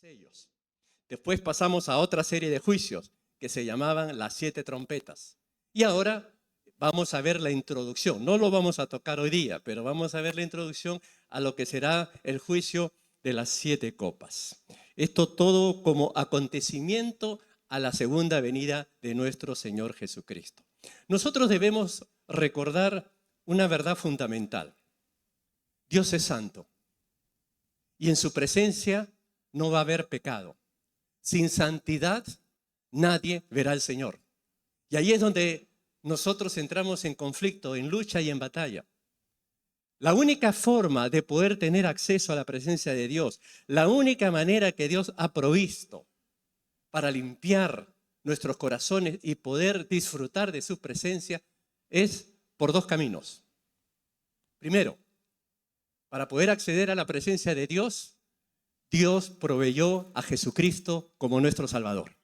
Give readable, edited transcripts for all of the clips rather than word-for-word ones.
sellos. Después pasamos a otra serie de juicios que se llamaban las 7 trompetas. Y ahora vamos a ver la introducción. No lo vamos a tocar hoy día, pero vamos a ver la introducción a lo que será el juicio de las 7 copas. Esto todo como acontecimiento a la segunda venida de nuestro Señor Jesucristo. Nosotros debemos recordar una verdad fundamental. Dios es santo y en su presencia no va a haber pecado. Sin santidad nadie verá al Señor. Y ahí es donde nosotros entramos en conflicto, en lucha y en batalla. La única forma de poder tener acceso a la presencia de Dios, la única manera que Dios ha provisto para limpiar nuestros corazones y poder disfrutar de su presencia es por 2 caminos. Primero, para poder acceder a la presencia de Dios, Dios proveyó a Jesucristo como nuestro Salvador.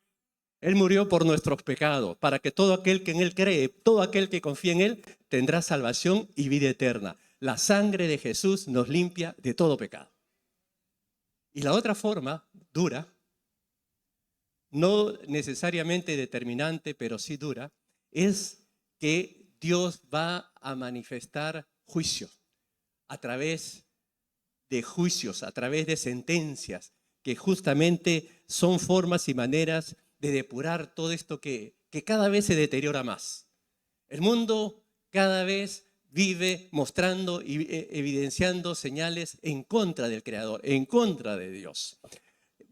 Él murió por nuestros pecados, para que todo aquel que en Él cree, todo aquel que confía en Él, tendrá salvación y vida eterna. La sangre de Jesús nos limpia de todo pecado. Y la otra forma, dura, no necesariamente determinante, pero sí dura, es que Dios va a manifestar juicio a través de juicios, a través de sentencias, que justamente son formas y maneras de depurar todo esto que cada vez se deteriora más. El mundo cada vez vive mostrando y evidenciando señales en contra del Creador, en contra de Dios.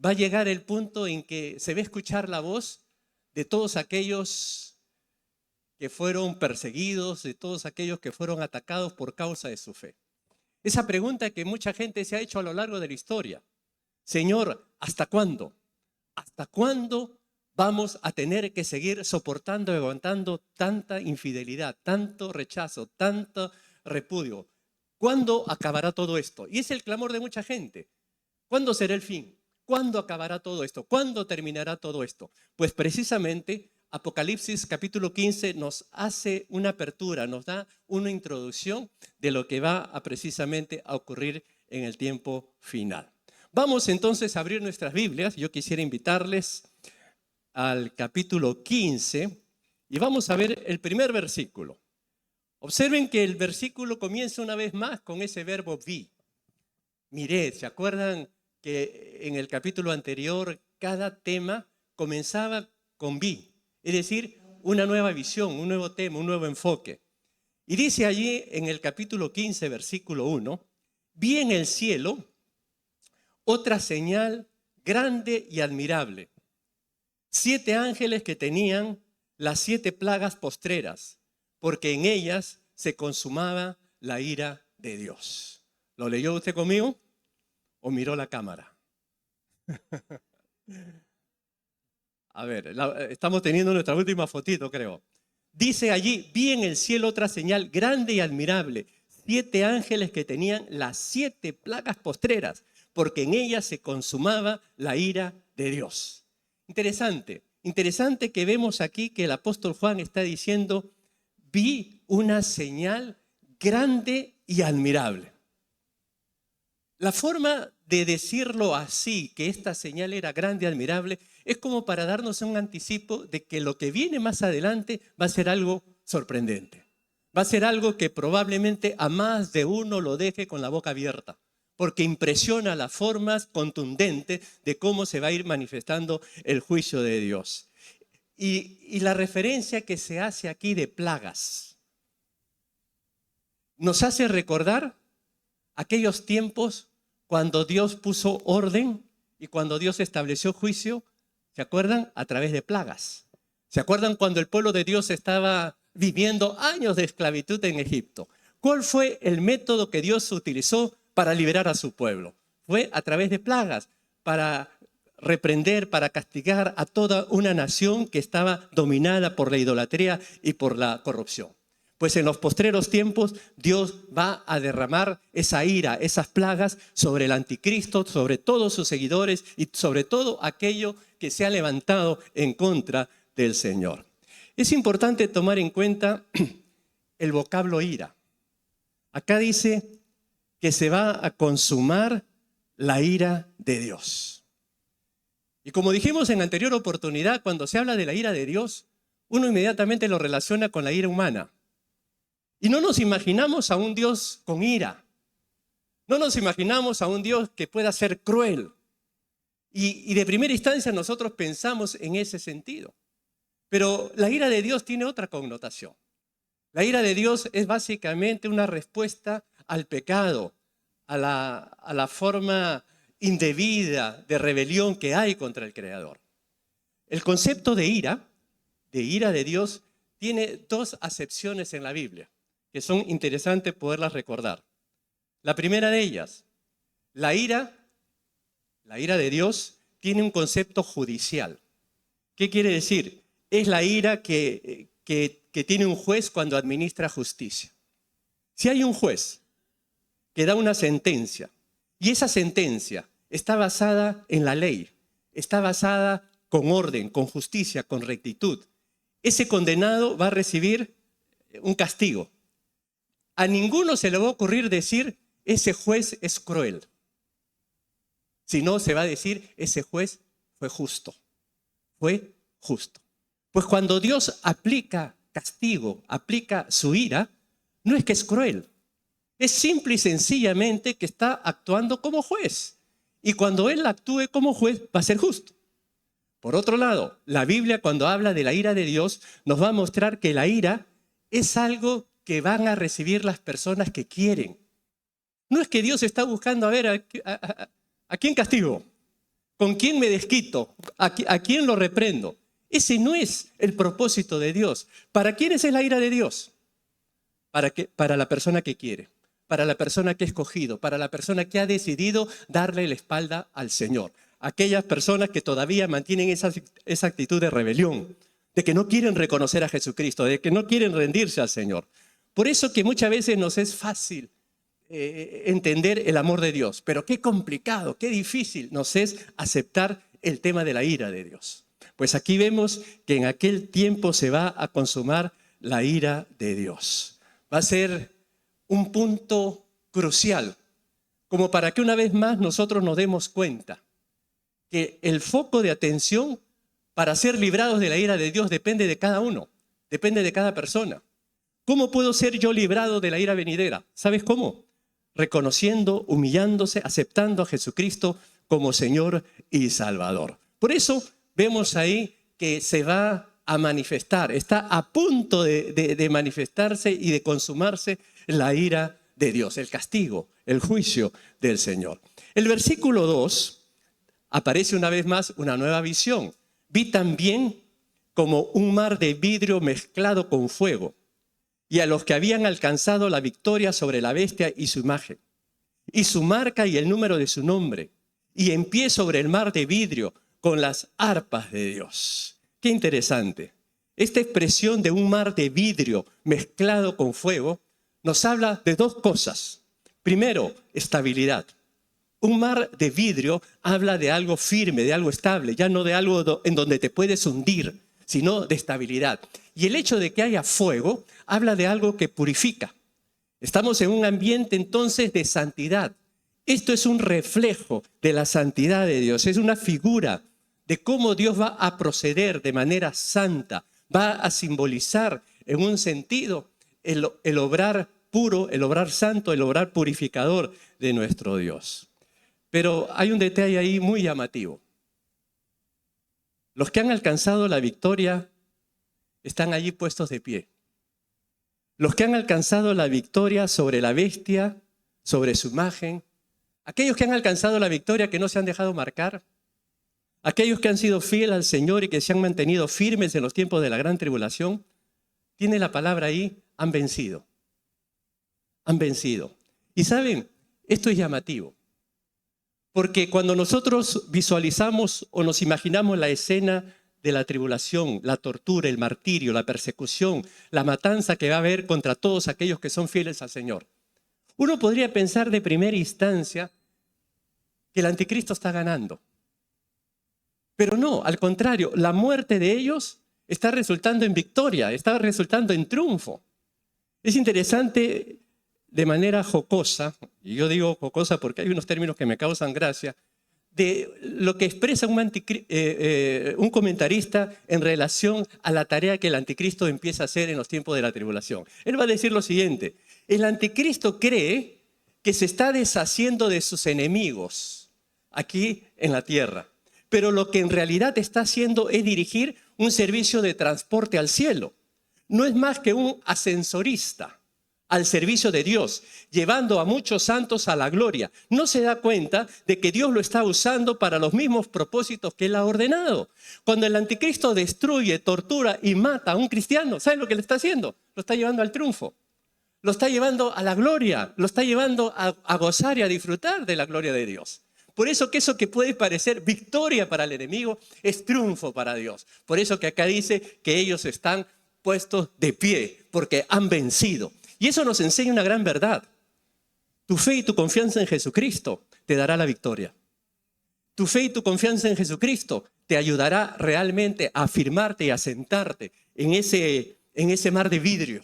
Va a llegar el punto en que se va a escuchar la voz de todos aquellos que fueron perseguidos, de todos aquellos que fueron atacados por causa de su fe. Esa pregunta que mucha gente se ha hecho a lo largo de la historia. Señor, ¿hasta cuándo? ¿Hasta cuándo vamos a tener que seguir soportando y aguantando tanta infidelidad, tanto rechazo, tanto repudio? ¿Cuándo acabará todo esto? Y es el clamor de mucha gente. ¿Cuándo será el fin? ¿Cuándo acabará todo esto? ¿Cuándo terminará todo esto? Pues precisamente Apocalipsis capítulo 15 nos hace una apertura, nos da una introducción de lo que va a precisamente a ocurrir en el tiempo final. Vamos entonces a abrir nuestras Biblias. Yo quisiera invitarles al capítulo 15 y vamos a ver el primer versículo. Observen que el versículo comienza una vez más con ese verbo vi. Mirad, ¿se acuerdan que en el capítulo anterior cada tema comenzaba con vi? Es decir, una nueva visión, un nuevo tema, un nuevo enfoque. Y dice allí en el capítulo 15, versículo 1, vi en el cielo otra señal grande y admirable. 7 ángeles que tenían las 7 plagas postreras, porque en ellas se consumaba la ira de Dios. ¿Lo leyó usted conmigo o miró la cámara? A ver, estamos teniendo nuestra última fotito, creo. Dice allí, vi en el cielo otra señal grande y admirable. 7 ángeles que tenían las 7 plagas postreras, porque en ellas se consumaba la ira de Dios. Interesante que vemos aquí que el apóstol Juan está diciendo, vi una señal grande y admirable. La forma de decirlo así, que esta señal era grande y admirable, es como para darnos un anticipo de que lo que viene más adelante va a ser algo sorprendente. Va a ser algo que probablemente a más de uno lo deje con la boca abierta, porque impresiona las formas contundentes de cómo se va a ir manifestando el juicio de Dios. Y la referencia que se hace aquí de plagas nos hace recordar aquellos tiempos cuando Dios puso orden y cuando Dios estableció juicio, ¿se acuerdan? A través de plagas. ¿Se acuerdan cuando el pueblo de Dios estaba viviendo años de esclavitud en Egipto? ¿Cuál fue el método que Dios utilizó para liberar a su pueblo? Fue a través de plagas, para reprender, para castigar a toda una nación que estaba dominada por la idolatría y por la corrupción. Pues en los postreros tiempos Dios va a derramar esa ira, esas plagas sobre el anticristo, sobre todos sus seguidores y sobre todo aquello que se ha levantado en contra del Señor. Es importante tomar en cuenta el vocablo ira. Acá dice que se va a consumar la ira de Dios. Y como dijimos en anterior oportunidad, cuando se habla de la ira de Dios, uno inmediatamente lo relaciona con la ira humana. Y no nos imaginamos a un Dios con ira. No nos imaginamos a un Dios que pueda ser cruel. Y de primera instancia nosotros pensamos en ese sentido. Pero la ira de Dios tiene otra connotación. La ira de Dios es básicamente una respuesta al pecado, a la forma indebida de rebelión que hay contra el Creador. El concepto de ira de Dios, tiene dos acepciones en la Biblia, que son interesantes poderlas recordar. La primera de ellas, la ira de Dios tiene un concepto judicial. ¿Qué quiere decir? Es la ira que tiene un juez cuando administra justicia. Si hay un juez que da una sentencia y esa sentencia está basada en la ley, está basada con orden, con justicia, con rectitud, ese condenado va a recibir un castigo. A ninguno se le va a ocurrir decir, ese juez es cruel. Sino se va a decir, ese juez fue justo. Fue justo. Pues cuando Dios aplica castigo, aplica su ira, no es que es cruel. Es simple y sencillamente que está actuando como juez. Y cuando Él actúe como juez, va a ser justo. Por otro lado, la Biblia cuando habla de la ira de Dios nos va a mostrar que la ira es algo que van a recibir las personas que quieren. No es que Dios está buscando a ver a quién castigo, con quién me desquito, a quién lo reprendo. Ese no es el propósito de Dios. ¿Para quién es la ira de Dios? Para la persona que quiere, para la persona que ha escogido, para la persona que ha decidido darle la espalda al Señor. Aquellas personas que todavía mantienen esa actitud de rebelión, de que no quieren reconocer a Jesucristo, de que no quieren rendirse al Señor. Por eso que muchas veces nos es fácil entender el amor de Dios, pero qué complicado, qué difícil nos es aceptar el tema de la ira de Dios. Pues aquí vemos que en aquel tiempo se va a consumar la ira de Dios. Va a ser un punto crucial, como para que una vez más nosotros nos demos cuenta que el foco de atención para ser librados de la ira de Dios depende de cada uno, depende de cada persona. ¿Cómo puedo ser yo librado de la ira venidera? ¿Sabes cómo? Reconociendo, humillándose, aceptando a Jesucristo como Señor y Salvador. Por eso vemos ahí que se va a manifestar, está a punto de manifestarse y de consumarse la ira de Dios, el castigo, el juicio del Señor. El versículo 2 aparece una vez más una nueva visión. Vi también como un mar de vidrio mezclado con fuego, y a los que habían alcanzado la victoria sobre la bestia y su imagen, y su marca y el número de su nombre, y en pie sobre el mar de vidrio con las arpas de Dios. Qué interesante. Esta expresión de un mar de vidrio mezclado con fuego nos habla de dos cosas. Primero, estabilidad. Un mar de vidrio habla de algo firme, de algo estable, ya no de algo en donde te puedes hundir, sino de estabilidad. Y el hecho de que haya fuego habla de algo que purifica. Estamos en un ambiente entonces de santidad. Esto es un reflejo de la santidad de Dios, es una figura de cómo Dios va a proceder de manera santa, va a simbolizar en un sentido el obrar puro, el obrar santo, el obrar purificador de nuestro Dios. Pero hay un detalle ahí muy llamativo. Los que han alcanzado la victoria están allí puestos de pie. Los que han alcanzado la victoria sobre la bestia, sobre su imagen, aquellos que han alcanzado la victoria que no se han dejado marcar, aquellos que han sido fieles al Señor y que se han mantenido firmes en los tiempos de la gran tribulación, tiene la palabra ahí, han vencido. Han vencido. Y saben, esto es llamativo. Porque cuando nosotros visualizamos o nos imaginamos la escena de la tribulación, la tortura, el martirio, la persecución, la matanza que va a haber contra todos aquellos que son fieles al Señor, uno podría pensar de primera instancia que el anticristo está ganando. Pero no, al contrario, la muerte de ellos está resultando en victoria, está resultando en triunfo. Es interesante de manera jocosa, y yo digo jocosa porque hay unos términos que me causan gracia, de lo que expresa un comentarista en relación a la tarea que el anticristo empieza a hacer en los tiempos de la tribulación. Él va a decir lo siguiente: el anticristo cree que se está deshaciendo de sus enemigos aquí en la tierra, pero lo que en realidad está haciendo es dirigir un servicio de transporte al cielo. No es más que un ascensorista al servicio de Dios, llevando a muchos santos a la gloria. No se da cuenta de que Dios lo está usando para los mismos propósitos que Él ha ordenado. Cuando el anticristo destruye, tortura y mata a un cristiano, ¿sabe lo que le está haciendo? Lo está llevando al triunfo, lo está llevando a la gloria, lo está llevando a gozar y a disfrutar de la gloria de Dios. Por eso que eso que puede parecer victoria para el enemigo es triunfo para Dios. Por eso que acá dice que ellos están puestos de pie porque han vencido. Y eso nos enseña una gran verdad. Tu fe y tu confianza en Jesucristo te dará la victoria. Tu fe y tu confianza en Jesucristo te ayudará realmente a afirmarte y a sentarte en ese mar de vidrio,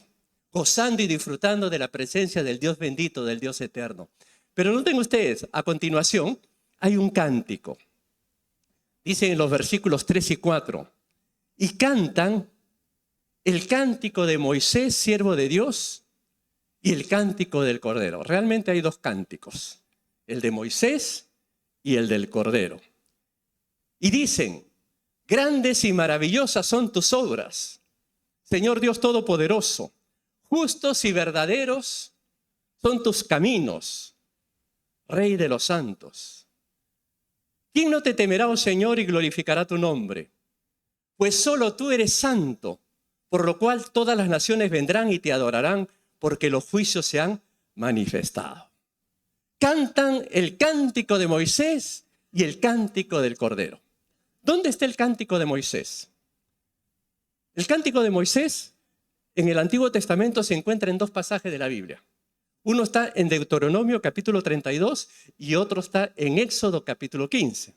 gozando y disfrutando de la presencia del Dios bendito, del Dios eterno. Pero noten ustedes, a continuación hay un cántico. Dicen en los versículos 3 y 4, y cantan el cántico de Moisés, siervo de Dios, y el cántico del Cordero. Realmente hay dos cánticos, el de Moisés y el del Cordero. Y dicen, grandes y maravillosas son tus obras, Señor Dios Todopoderoso, justos y verdaderos son tus caminos, Rey de los santos. ¿Quién no te temerá, oh Señor, y glorificará tu nombre? Pues solo tú eres santo, por lo cual todas las naciones vendrán y te adorarán, porque los juicios se han manifestado. Cantan el cántico de Moisés y el cántico del Cordero. ¿Dónde está el cántico de Moisés? El cántico de Moisés en el Antiguo Testamento se encuentra en dos pasajes de la Biblia. Uno está en Deuteronomio capítulo 32 y otro está en Éxodo capítulo 15.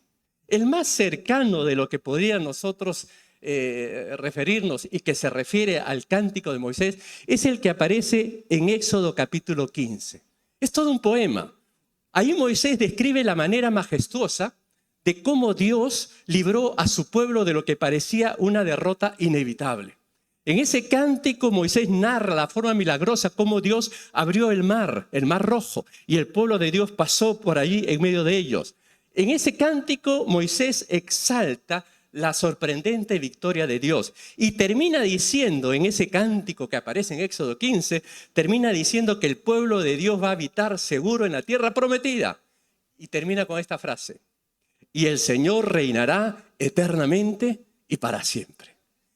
El más cercano de lo que podría nosotros referirnos y que se refiere al cántico de Moisés es el que aparece en Éxodo capítulo 15. Es todo un poema. Ahí Moisés describe la manera majestuosa de cómo Dios libró a su pueblo de lo que parecía una derrota inevitable. En ese cántico Moisés narra la forma milagrosa cómo Dios abrió el mar Rojo, y el pueblo de Dios pasó por allí en medio de ellos. En ese cántico Moisés exalta la sorprendente victoria de Dios y termina diciendo, en ese cántico que aparece en Éxodo 15, termina diciendo que el pueblo de Dios va a habitar seguro en la tierra prometida. Y termina con esta frase: y el Señor reinará eternamente y para siempre.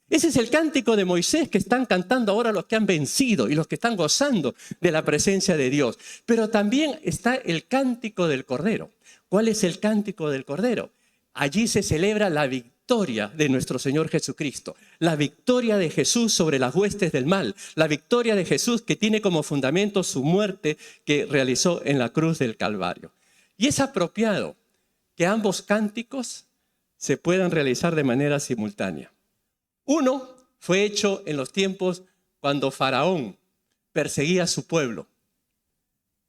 Ese es el cántico de Moisés que están cantando ahora los que han vencido y los que están gozando de la presencia de Dios. Pero también está el cántico del Cordero. ¿Cuál es el cántico del Cordero? Allí se celebra la victoria de nuestro Señor Jesucristo, la victoria de Jesús sobre las huestes del mal, la victoria de Jesús que tiene como fundamento su muerte que realizó en la cruz del Calvario. Y es apropiado que ambos cánticos se puedan realizar de manera simultánea. Uno fue hecho en los tiempos cuando Faraón perseguía a su pueblo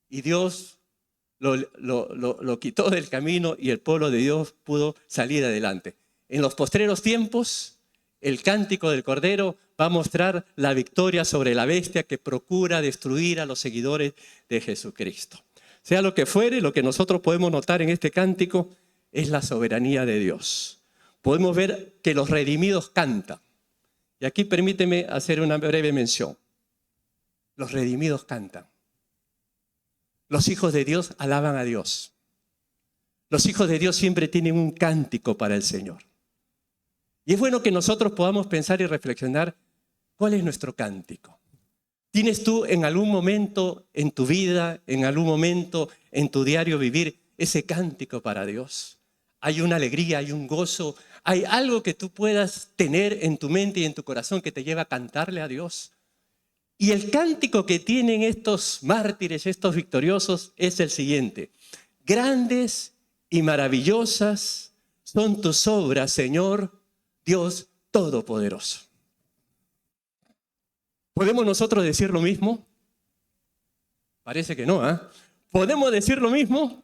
y Dios lo quitó del camino y el pueblo de Dios pudo salir adelante. En los postreros tiempos, el cántico del Cordero va a mostrar la victoria sobre la bestia que procura destruir a los seguidores de Jesucristo. Sea lo que fuere, lo que nosotros podemos notar en este cántico es la soberanía de Dios. Podemos ver que los redimidos cantan. Y aquí permíteme hacer una breve mención. Los redimidos cantan. Los hijos de Dios alaban a Dios. Los hijos de Dios siempre tienen un cántico para el Señor. Y es bueno que nosotros podamos pensar y reflexionar cuál es nuestro cántico. ¿Tienes tú en algún momento en tu vida, en algún momento en tu diario vivir ese cántico para Dios? Hay una alegría, hay un gozo, hay algo que tú puedas tener en tu mente y en tu corazón que te lleva a cantarle a Dios. Y el cántico que tienen estos mártires, estos victoriosos, es el siguiente: grandes y maravillosas son tus obras, Señor Dios Todopoderoso. ¿Podemos nosotros decir lo mismo? Parece que no, ¿eh? ¿Podemos decir lo mismo?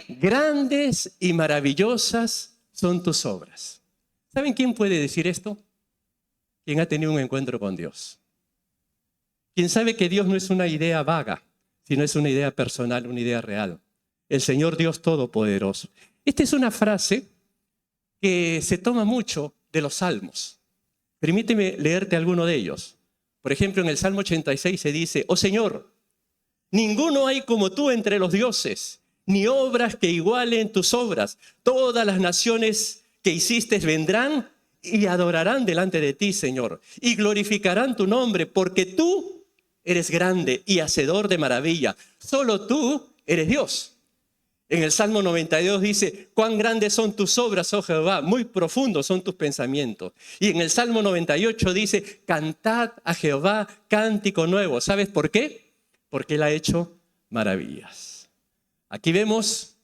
Grandes y maravillosas son tus obras. ¿Saben quién puede decir esto? Quien ha tenido un encuentro con Dios. Quien sabe que Dios no es una idea vaga, sino es una idea personal, una idea real. El Señor Dios Todopoderoso. Esta es una frase que se toma mucho de los salmos. Permíteme leerte alguno de ellos. Por ejemplo, en el Salmo 86 se dice: oh Señor, ninguno hay como tú entre los dioses, ni obras que igualen tus obras. Todas las naciones que hiciste vendrán y adorarán delante de ti, Señor, y glorificarán tu nombre, porque tú eres grande y hacedor de maravilla. Solo tú eres Dios. En el Salmo 92 dice: cuán grandes son tus obras, oh Jehová, muy profundos son tus pensamientos. Y en el Salmo 98 dice: cantad a Jehová cántico nuevo. ¿Sabes por qué? Porque Él ha hecho maravillas. Aquí vemos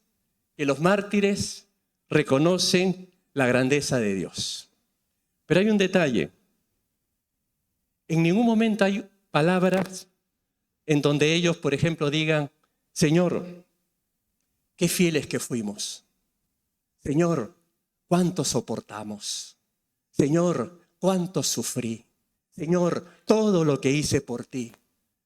que los mártires reconocen la grandeza de Dios. Pero hay un detalle. En ningún momento hay palabras en donde ellos, por ejemplo, digan: Señor, qué fieles que fuimos. Señor, cuánto soportamos. Señor, cuánto sufrí. Señor, todo lo que hice por ti.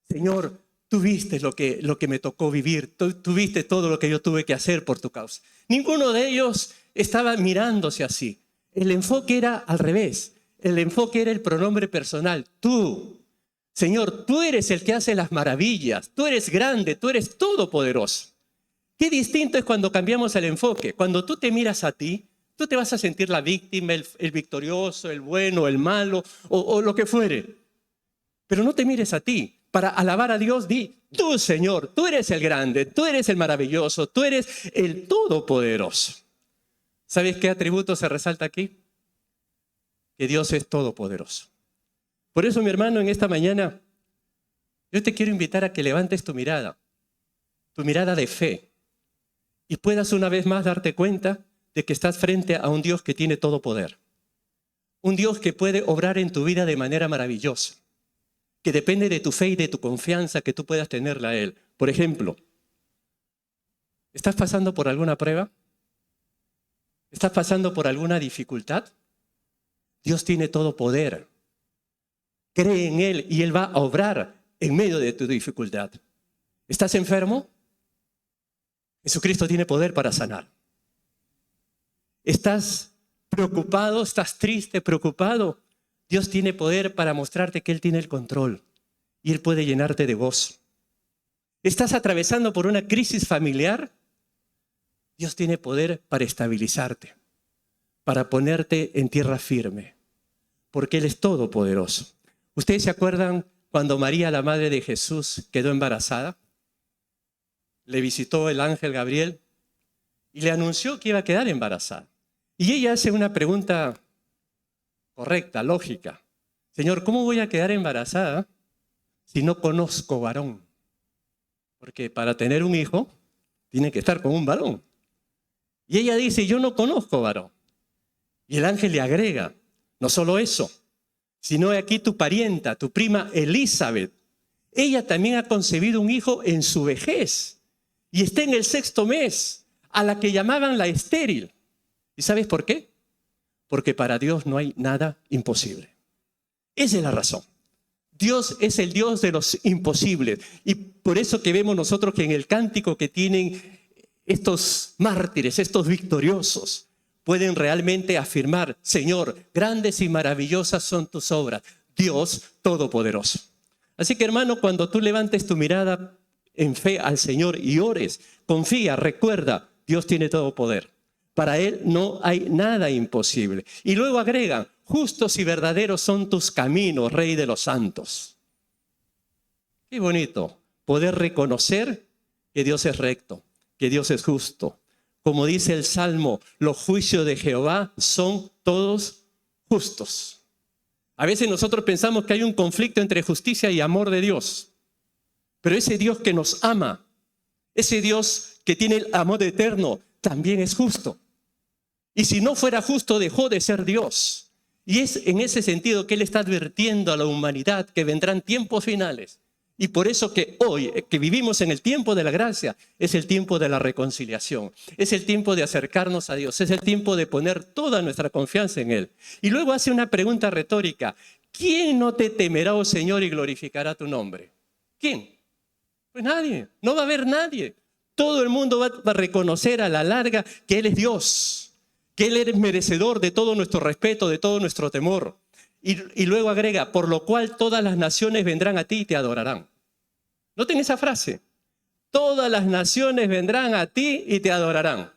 Señor, tú viste lo que me tocó vivir. Tú viste todo lo que yo tuve que hacer por tu causa. Ninguno de ellos estaba mirándose así. El enfoque era al revés. El enfoque era el pronombre personal. Tú, Señor, tú eres el que hace las maravillas. Tú eres grande, tú eres todopoderoso. Qué distinto es cuando cambiamos el enfoque. Cuando tú te miras a ti, tú te vas a sentir la víctima, el victorioso, el bueno, el malo o lo que fuere. Pero no te mires a ti. Para alabar a Dios, di: tú, Señor, tú eres el grande, tú eres el maravilloso, tú eres el todopoderoso. ¿Sabes qué atributo se resalta aquí? Que Dios es todopoderoso. Por eso, mi hermano, en esta mañana, yo te quiero invitar a que levantes tu mirada de fe, y puedas una vez más darte cuenta de que estás frente a un Dios que tiene todo poder. Un Dios que puede obrar en tu vida de manera maravillosa, que depende de tu fe y de tu confianza que tú puedas tenerla a Él. Por ejemplo, ¿estás pasando por alguna prueba? ¿Estás pasando por alguna dificultad? Dios tiene todo poder. Cree en Él y Él va a obrar en medio de tu dificultad. ¿Estás enfermo? Jesucristo tiene poder para sanar. ¿Estás preocupado? ¿Estás triste, preocupado? Dios tiene poder para mostrarte que Él tiene el control y Él puede llenarte de gozo. ¿Estás atravesando por una crisis familiar? Dios tiene poder para estabilizarte, para ponerte en tierra firme, porque Él es todopoderoso. ¿Ustedes se acuerdan cuando María, la madre de Jesús, quedó embarazada? Le visitó el ángel Gabriel y le anunció que iba a quedar embarazada. Y ella hace una pregunta correcta, lógica. Señor, ¿cómo voy a quedar embarazada si no conozco varón? Porque para tener un hijo, tiene que estar con un varón. Y ella dice: yo no conozco varón. Y el ángel le agrega: no solo eso, sino aquí tu parienta, tu prima Elizabeth. Ella también ha concebido un hijo en su vejez. Y está en el 6º mes, a la que llamaban la estéril. ¿Y sabes por qué? Porque para Dios no hay nada imposible. Esa es la razón. Dios es el Dios de los imposibles. Y por eso que vemos nosotros que en el cántico que tienen estos mártires, estos victoriosos, pueden realmente afirmar: Señor, grandes y maravillosas son tus obras, Dios todopoderoso. Así que, hermano, cuando tú levantes tu mirada en fe al Señor y ores, confía, recuerda, Dios tiene todo poder. Para Él no hay nada imposible. Y luego agregan: justos y verdaderos son tus caminos, Rey de los santos. Qué bonito poder reconocer que Dios es recto, que Dios es justo. Como dice el Salmo, los juicios de Jehová son todos justos. A veces nosotros pensamos que hay un conflicto entre justicia y amor de Dios. Pero ese Dios que nos ama, ese Dios que tiene el amor eterno, también es justo. Y si no fuera justo, dejó de ser Dios. Y es en ese sentido que Él está advirtiendo a la humanidad que vendrán tiempos finales Y por eso que hoy, que vivimos en el tiempo de la gracia, es el tiempo de la reconciliación. Es el tiempo de acercarnos a Dios. Es el tiempo de poner toda nuestra confianza en Él. Y luego hace una pregunta retórica. ¿Quién no te temerá, oh Señor, y glorificará tu nombre? ¿Quién? Pues nadie. No va a haber nadie. Todo el mundo va a reconocer a la larga que Él es Dios, que Él es merecedor de todo nuestro respeto, de todo nuestro temor. Y luego agrega, por lo cual todas las naciones vendrán a ti y te adorarán. Noten esa frase. Todas las naciones vendrán a ti y te adorarán.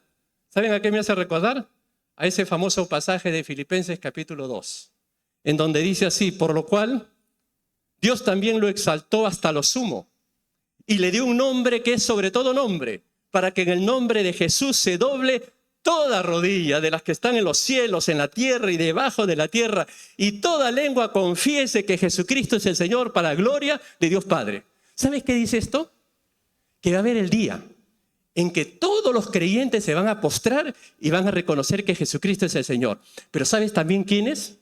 ¿Saben a qué me hace recordar? A ese famoso pasaje de Filipenses capítulo 2, en donde dice así, por lo cual Dios también lo exaltó hasta lo sumo y le dio un nombre que es sobre todo nombre, para que en el nombre de Jesús se doble toda rodilla de las que están en los cielos, en la tierra y debajo de la tierra, y toda lengua confiese que Jesucristo es el Señor para la gloria de Dios Padre. ¿Sabes qué dice esto? Que va a haber el día en que todos los creyentes se van a postrar y van a reconocer que Jesucristo es el Señor. Pero ¿sabes también quiénes?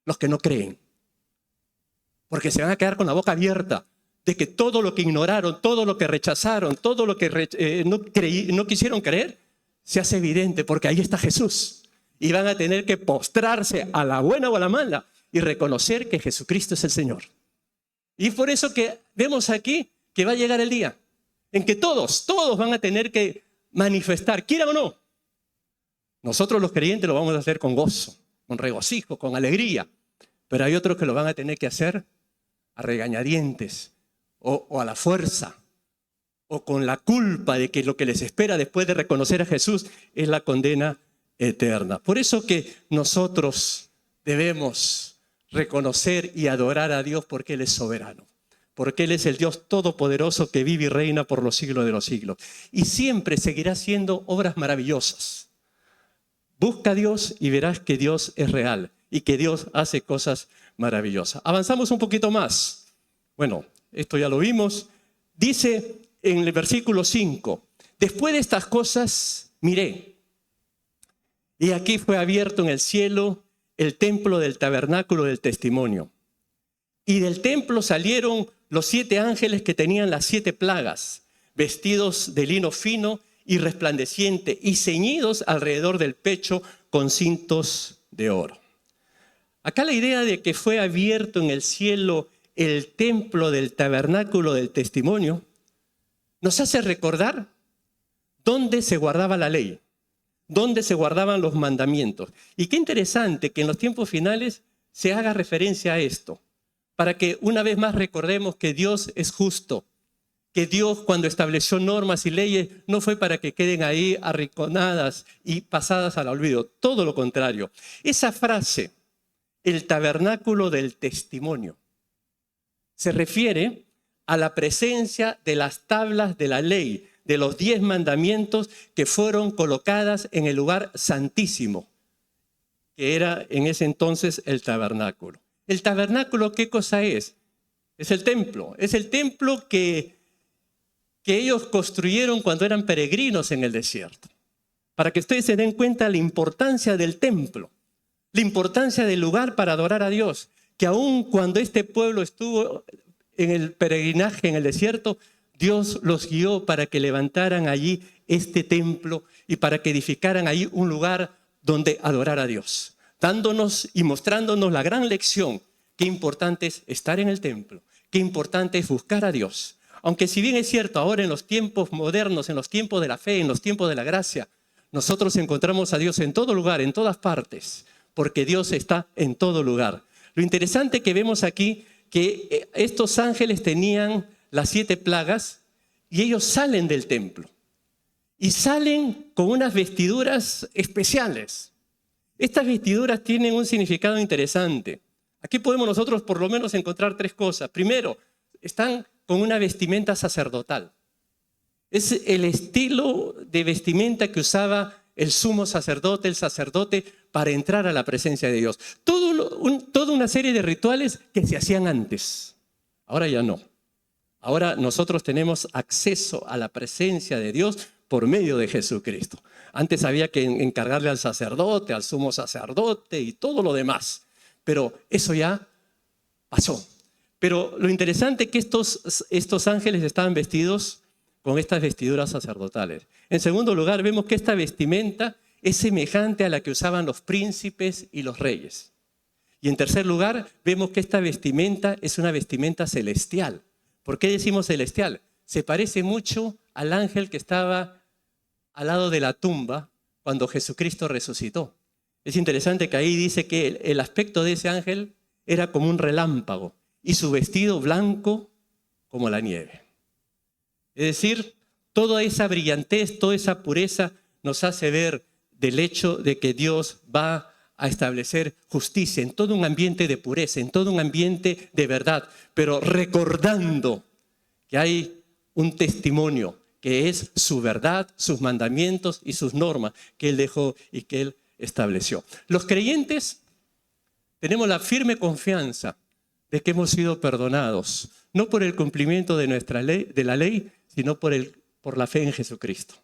Los que no creen. Porque se van a quedar con la boca abierta de que todo lo que ignoraron, todo lo que rechazaron, todo lo que no quisieron creer, se hace evidente porque ahí está Jesús. Y van a tener que postrarse a la buena o a la mala y reconocer que Jesucristo es el Señor. Y es por eso que vemos aquí que va a llegar el día en que todos van a tener que manifestar, quieran o no. Nosotros los creyentes lo vamos a hacer con gozo, con regocijo, con alegría. Pero hay otros que lo van a tener que hacer a regañadientes o a la fuerza, o con la culpa de que lo que les espera después de reconocer a Jesús es la condena eterna. Por eso que nosotros debemos reconocer y adorar a Dios porque Él es soberano, porque Él es el Dios todopoderoso que vive y reina por los siglos de los siglos. Y siempre seguirá haciendo obras maravillosas. Busca a Dios y verás que Dios es real y que Dios hace cosas maravillosas. Avanzamos un poquito más. Bueno, esto ya lo vimos. Dice en el versículo 5, después de estas cosas miré, y aquí fue abierto en el cielo el templo del tabernáculo del testimonio. Y del templo salieron los 7 ángeles que tenían las 7 plagas, vestidos de lino fino y resplandeciente, y ceñidos alrededor del pecho con cintos de oro. Acá la idea de que fue abierto en el cielo el templo del tabernáculo del testimonio nos hace recordar dónde se guardaba la ley, dónde se guardaban los mandamientos. Y qué interesante que en los tiempos finales se haga referencia a esto, para que una vez más recordemos que Dios es justo, que Dios cuando estableció normas y leyes no fue para que queden ahí arrinconadas y pasadas al olvido, todo lo contrario. Esa frase, el tabernáculo del testimonio, se refiere a la presencia de las tablas de la ley, de los 10 mandamientos que fueron colocadas en el lugar santísimo, que era en ese entonces el tabernáculo. ¿El tabernáculo qué cosa es? Es el templo que ellos construyeron cuando eran peregrinos en el desierto. Para que ustedes se den cuenta la importancia del templo, la importancia del lugar para adorar a Dios, que aun cuando este pueblo estuvo en el peregrinaje en el desierto, Dios los guió para que levantaran allí este templo y para que edificaran allí un lugar donde adorar a Dios, dándonos y mostrándonos la gran lección. Qué importante es estar en el templo, qué importante es buscar a Dios. Aunque si bien es cierto, ahora en los tiempos modernos, en los tiempos de la fe, en los tiempos de la gracia, nosotros encontramos a Dios en todo lugar, en todas partes, porque Dios está en todo lugar. Lo interesante que vemos aquí, que estos ángeles tenían las 7 plagas y ellos salen del templo. Y salen con unas vestiduras especiales. Estas vestiduras tienen un significado interesante. Aquí podemos nosotros por lo menos encontrar 3 cosas. Primero, están con una vestimenta sacerdotal. Es el estilo de vestimenta que usaba el sumo sacerdote, el sacerdote, para entrar a la presencia de Dios. Toda una serie de rituales que se hacían antes. Ahora ya no. Ahora nosotros tenemos acceso a la presencia de Dios por medio de Jesucristo. Antes había que encargarle al sacerdote, al sumo sacerdote y todo lo demás. Pero eso ya pasó. Pero lo interesante es que estos ángeles estaban vestidos con estas vestiduras sacerdotales. En segundo lugar, vemos que esta vestimenta es semejante a la que usaban los príncipes y los reyes. Y en tercer lugar, vemos que esta vestimenta es una vestimenta celestial. ¿Por qué decimos celestial? Se parece mucho al ángel que estaba al lado de la tumba cuando Jesucristo resucitó. Es interesante que ahí dice que el aspecto de ese ángel era como un relámpago y su vestido blanco como la nieve. Es decir, toda esa brillantez, toda esa pureza nos hace ver del hecho de que Dios va a establecer justicia en todo un ambiente de pureza, en todo un ambiente de verdad, pero recordando que hay un testimonio que es su verdad, sus mandamientos y sus normas que Él dejó y que Él estableció. Los creyentes tenemos la firme confianza de que hemos sido perdonados, no por el cumplimiento de nuestra ley, de la ley, sino por la fe en Jesucristo.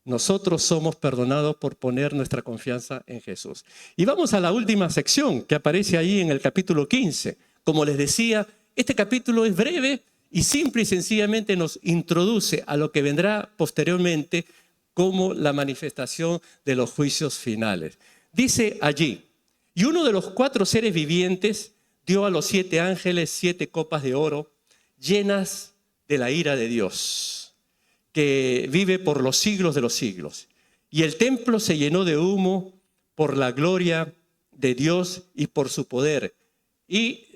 Nosotros somos perdonados por poner nuestra confianza en Jesús. Y vamos a la última sección que aparece ahí en el capítulo 15. Como les decía, este capítulo es breve y simple y sencillamente nos introduce a lo que vendrá posteriormente como la manifestación de los juicios finales. Dice allí, y uno de los 4 seres vivientes dio a los 7 ángeles 7 copas de oro llenas de la ira de Dios, que vive por los siglos de los siglos. Y el templo se llenó de humo por la gloria de Dios y por su poder. Y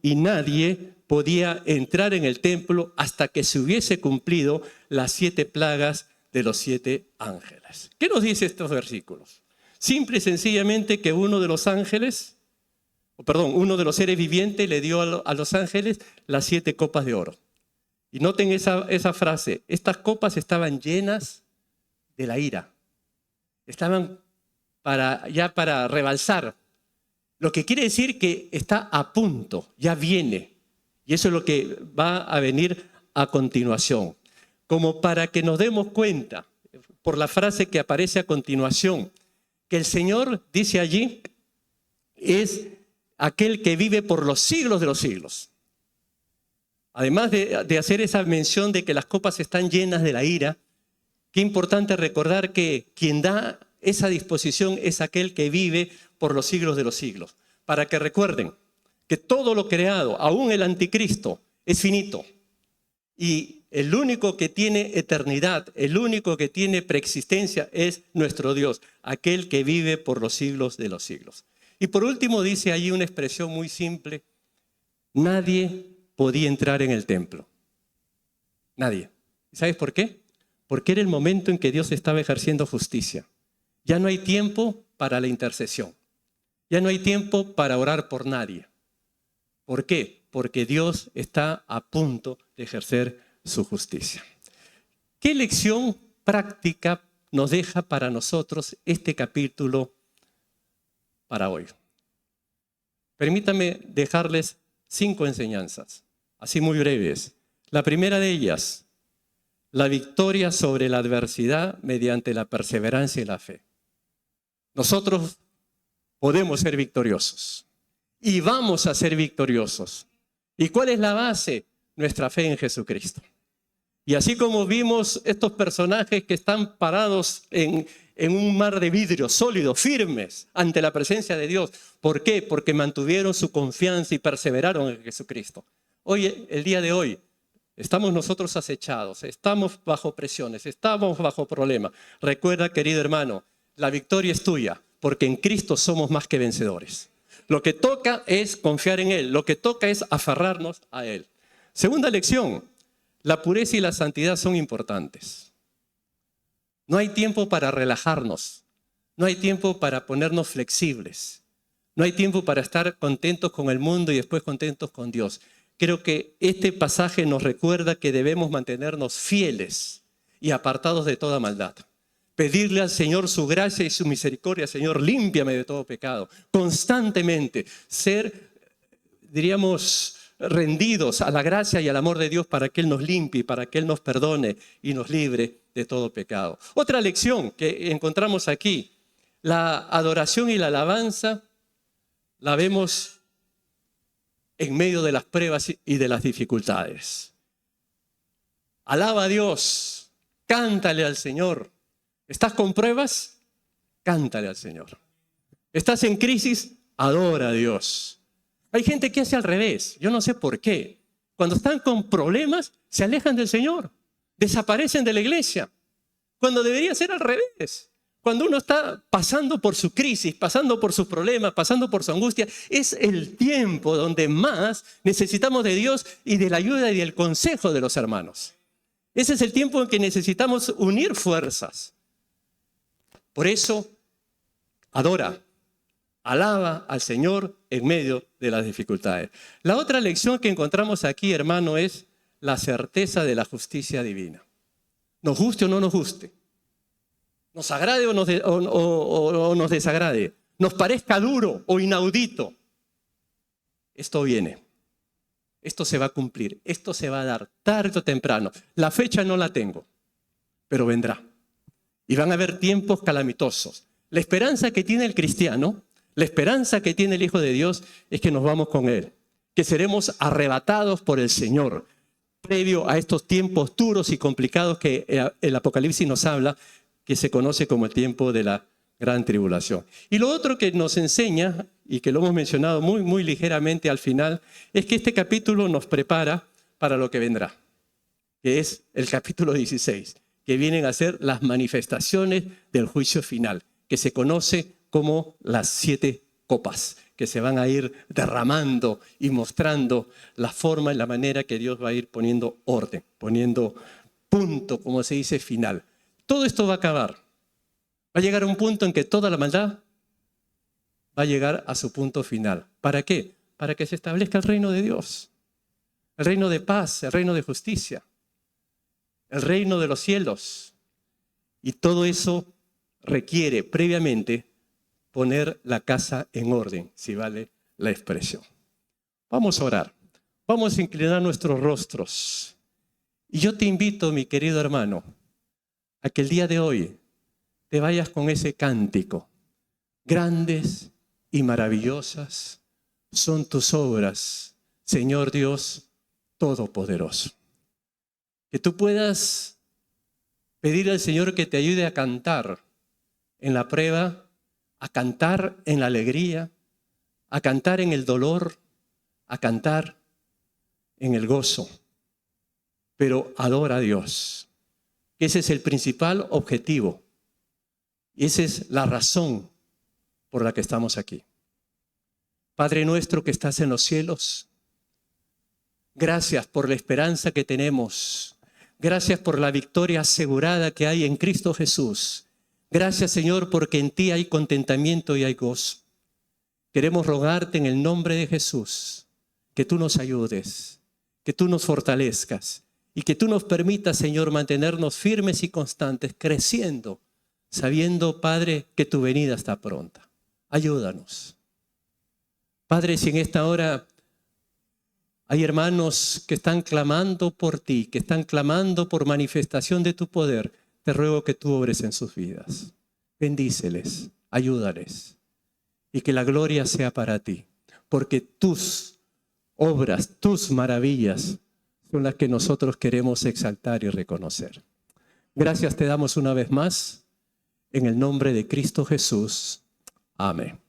nadie podía entrar en el templo hasta que se hubiese cumplido las 7 plagas de los 7 ángeles. ¿Qué nos dice estos versículos? Simple y sencillamente que uno de los seres vivientes le dio a los ángeles las 7 copas de oro. Y noten esa frase, estas copas estaban llenas de la ira. Estaban para rebalsar. Lo que quiere decir que está a punto, ya viene. Y eso es lo que va a venir a continuación. Como para que nos demos cuenta, por la frase que aparece a continuación, que el Señor, dice allí, es aquel que vive por los siglos de los siglos. Además de hacer esa mención de que las copas están llenas de la ira, qué importante recordar que quien da esa disposición es aquel que vive por los siglos de los siglos. Para que recuerden que todo lo creado, aún el anticristo, es finito. Y el único que tiene eternidad, el único que tiene preexistencia es nuestro Dios, aquel que vive por los siglos de los siglos. Y por último dice allí una expresión muy simple, nadie podía entrar en el templo. Nadie. ¿Sabes por qué? Porque era el momento en que Dios estaba ejerciendo justicia. Ya no hay tiempo para la intercesión. Ya no hay tiempo para orar por nadie. ¿Por qué? Porque Dios está a punto de ejercer su justicia. ¿Qué lección práctica nos deja para nosotros este capítulo para hoy? Permítanme dejarles 5 enseñanzas, así muy breves. La primera de ellas, la victoria sobre la adversidad mediante la perseverancia y la fe. Nosotros podemos ser victoriosos y vamos a ser victoriosos. ¿Y cuál es la base? Nuestra fe en Jesucristo. Y así como vimos estos personajes que están parados en un mar de vidrio, sólidos, firmes, ante la presencia de Dios. ¿Por qué? Porque mantuvieron su confianza y perseveraron en Jesucristo. Hoy, el día de hoy, estamos nosotros acechados, estamos bajo presiones, estamos bajo problemas. Recuerda, querido hermano, la victoria es tuya, porque en Cristo somos más que vencedores. Lo que toca es confiar en Él, lo que toca es aferrarnos a Él. Segunda lección, la pureza y la santidad son importantes. No hay tiempo para relajarnos, no hay tiempo para ponernos flexibles, no hay tiempo para estar contentos con el mundo y después contentos con Dios. Creo que este pasaje nos recuerda que debemos mantenernos fieles y apartados de toda maldad. Pedirle al Señor su gracia y su misericordia. Señor, límpiame de todo pecado. Constantemente ser, diríamos, rendidos a la gracia y al amor de Dios para que Él nos limpie, para que Él nos perdone y nos libre de todo pecado. Otra lección que encontramos aquí, la adoración y la alabanza la vemos en medio de las pruebas y de las dificultades. Alaba a Dios, cántale al Señor. ¿Estás con pruebas? Cántale al Señor. ¿Estás en crisis? Adora a Dios. Hay gente que hace al revés, yo no sé por qué. Cuando están con problemas, se alejan del Señor, desaparecen de la iglesia, cuando debería ser al revés. Cuando uno está pasando por su crisis, pasando por sus problemas, pasando por su angustia, es el tiempo donde más necesitamos de Dios y de la ayuda y del consejo de los hermanos. Ese es el tiempo en que necesitamos unir fuerzas. Por eso, adora, alaba al Señor en medio de las dificultades. La otra lección que encontramos aquí, hermano, es la certeza de la justicia divina. Nos guste o no nos guste, nos agrade o nos desagrade, nos parezca duro o inaudito, esto viene, esto se va a cumplir, esto se va a dar tarde o temprano. La fecha no la tengo, pero vendrá. Y van a haber tiempos calamitosos. La esperanza que tiene el cristiano, la esperanza que tiene el Hijo de Dios es que nos vamos con Él, que seremos arrebatados por el Señor, previo a estos tiempos duros y complicados que el Apocalipsis nos habla, que se conoce como el tiempo de la gran tribulación. Y lo otro que nos enseña, y que lo hemos mencionado muy ligeramente al final, es que este capítulo nos prepara para lo que vendrá, que es el capítulo 16, que vienen a ser las manifestaciones del juicio final, que se conoce como las 7 copas, que se van a ir derramando y mostrando la forma y la manera que Dios va a ir poniendo orden, poniendo punto, como se dice, final. Todo esto va a acabar. Va a llegar a un punto en que toda la maldad va a llegar a su punto final. ¿Para qué? Para que se establezca el reino de Dios, el reino de paz, el reino de justicia, el reino de los cielos. Y todo eso requiere previamente poner la casa en orden, si vale la expresión. Vamos a orar, vamos a inclinar nuestros rostros. Y yo te invito, mi querido hermano, a que el día de hoy te vayas con ese cántico. Grandes y maravillosas son tus obras, Señor Dios Todopoderoso. Que tú puedas pedir al Señor que te ayude a cantar en la prueba, a cantar en la alegría, a cantar en el dolor, a cantar en el gozo. Pero adora a Dios. Ese es el principal objetivo. Y esa es la razón por la que estamos aquí. Padre nuestro que estás en los cielos, gracias por la esperanza que tenemos. Gracias por la victoria asegurada que hay en Cristo Jesús. Gracias, Señor, porque en ti hay contentamiento y hay gozo. Queremos rogarte en el nombre de Jesús que tú nos ayudes, que tú nos fortalezcas y que tú nos permitas, Señor, mantenernos firmes y constantes, creciendo, sabiendo, Padre, que tu venida está pronta. Ayúdanos. Padre, si en esta hora hay hermanos que están clamando por ti, que están clamando por manifestación de tu poder, te ruego que tú obres en sus vidas. Bendíceles, ayúdales y que la gloria sea para ti, porque tus obras, tus maravillas son las que nosotros queremos exaltar y reconocer. Gracias te damos una vez más en el nombre de Cristo Jesús. Amén.